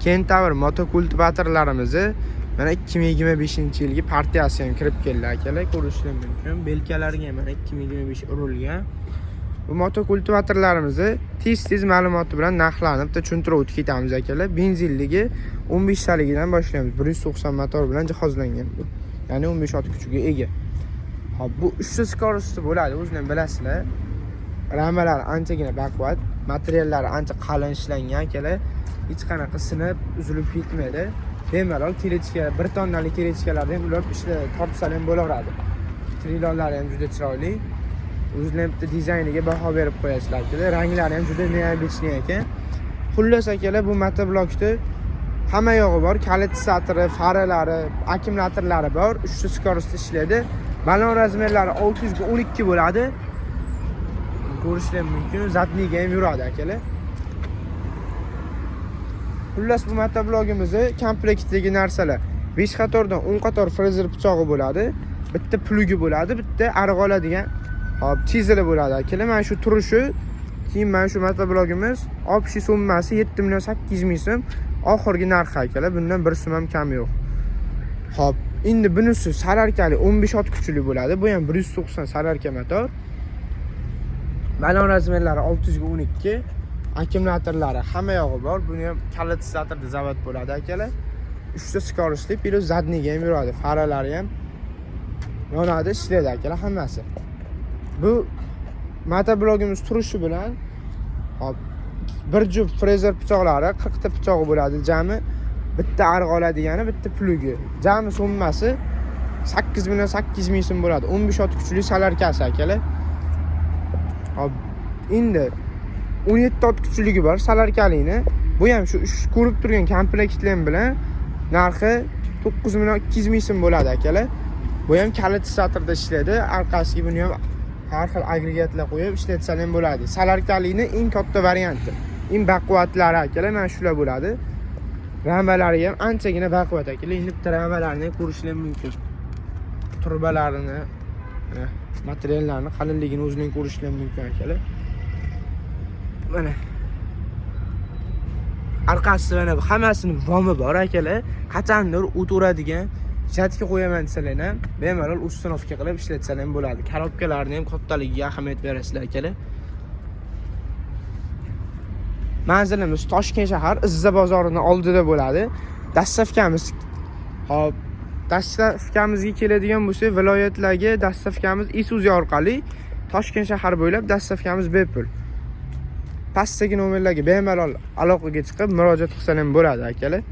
Kentaur motokultivatorlarimizni mana 2025-yilgi partiyasi ham kirib keldi akalar, ko'rishingiz mumkin. Belkalariga mana 2025 urilgan. Bu motokultivatorlarimizni tez ma'lumoti bilan narxlanib, tushuntirib o'tib ketamiz akalar. Benzinligi 15 taligidan boshlaymiz. 190 motor bilan jihozlangan bu. Ya'ni 15 ot kuchiga ega. Hop, bu 3 skorosti bo'ladi, o'zingiz bilasizlar. Ramalar anchagina baquvvat, materiallari ancha qalin ishlangan akalar. Hech qanaqa sinib, uzilib ketmaydi. Bemalol kelechka, 1 tonnalik kelechkalarda ham ular ishla tortsa ham bo'laveradi. Trilonlari ham juda chiroyli. O'zlari bitta dizayniga baho berib qo'yasizlar akalar. Ranglari ham juda neobычный ekan. Xullas akalar, bu motoblokda hamma yog'i bor. Kalit satri, faralari, akkumulyatorlari bor. 3 skorosti ishlaydi. Balon razmerlari 612 bo'ladi. Ko'rishingiz mumkin. Zadniga ham yuradi akalar. Xullas bu motoblogimizni komplektdagi narsalar 5 qatordan 10 qator frezer pichog'i bo'ladi. Bitta plugi bo'ladi, bitta arg'oladigan hop chizili bo'ladi akalar. Mana shu turishi, keyin mana shu motoblogimiz opshi summasi 7.800.000 so'm. Oxirgi narxi akalar. Bundan 1 so'm ham kam yo'q. Hop, endi bunisi salarkali 15 ot kuchli bo'ladi. Bu ham 190 salarka motor. Balon razmerlari 612. Akkumulyatorlari hamma yog'i bor. Buni ham kalitizatorda zavod bo'ladi akalar. 3 skorosti, plus zadniga ham yuradi. Faralari ham yonadi, ishlaydi akalar hammasi. Bu motoblogimiz turishi bilan hop bir juft frezer pichoqlari 40 ta pichog'i bo'ladi jami. Bitta arg'oladigani, bitta plugi. Jami summasi 8.800.000 so'm bo'ladi. 15 ot kuchli salarkasi akalar. Hop, endi 17 ot kuchligi bor salarkalikni. Bu ham shu ko'rib turgan komplektlar bilan narxi 9.200.000 so'm bo'ladi akalar. Bu ham kalitizatorda ishlaydi. Orqasiga buni ham har xil agregatlar qo'yib ishlatsa ham bo'ladi. Salarkalikni eng katta varianti. Eng baquvvatlari akalar mana shular bo'ladi. Ramalari ham anchagina baquvvat akalar. Endi bitta ramalarini ko'rishingiz mumkin. Turbalarini, materiallarini qalinligini o'zingizning ko'rishingiz mumkin akalar. Mana orqasida mana hammasini vomi bor akalar. Qachondir o't uradigan jatka qo'yaman desalar ham bemalol ustinovka qilib ishlatsalar ham bo'ladi. Korobkalarni ham kattaligiga ahamiyat berasizlar akalar. Manzilimiz Toshkent shahar Izza bozorining oldida bo'ladi. Dastavkamiz hop, dastavkamizga keladigan bo'lsa, viloyatlarga dastavkamiz Isuzu orqali Toshkent shahar bo'ylab dastavkamiz bepul. Pastdagi nomerlarga bemalol aloqaga chiqib murojaat qilsangiz ham bo'ladi akalar.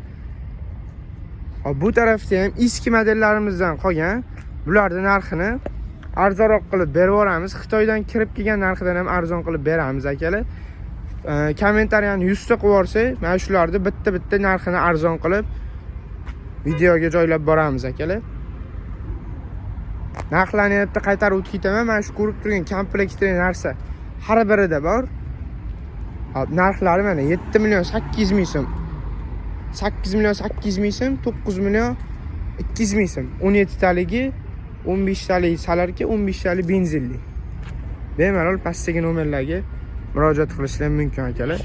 Hop, bu tarafda ham eski modellarimizdan qolgan bularning narxini arzonroq qilib berib yuboramiz. Xitoydan kirib kelgan narxidan ham arzon qilib beramiz akalar. Kommentariyani 100 ta qo'yib yuborsa, mana shularni bitta narxini arzon qilib videoga joylab boramiz akalar. Narxlarni yerda qaytarib o'tib ketaman. Mana shu ko'rib turgan komplektli narsa har birida bor. Hop, narxlari mana 7.800.000 so'm. 8.800.000 so'm, 9.200.000 so'm. 17 taligi, 15 talik salarka, 15 talik benzinli. Bemalol pastdagi nomerlarga murojaat qilishingiz mumkin akalar.